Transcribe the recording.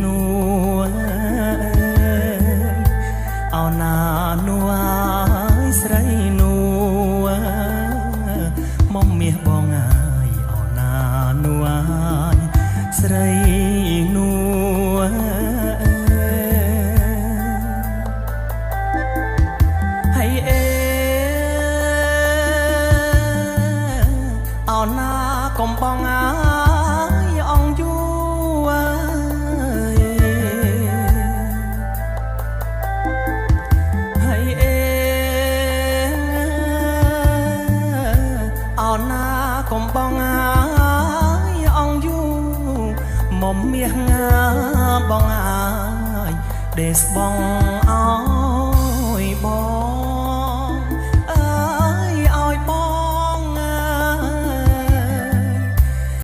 នួเอาหน้านัวស្រីនួមកមាសបងអើយเอาหน้านัวស្រីនួហើយเอาหน้ากុំបងអើយអងយូเอาหน้ากុំបងអើយអងយូមកមាសបងអើយដេសបងអើ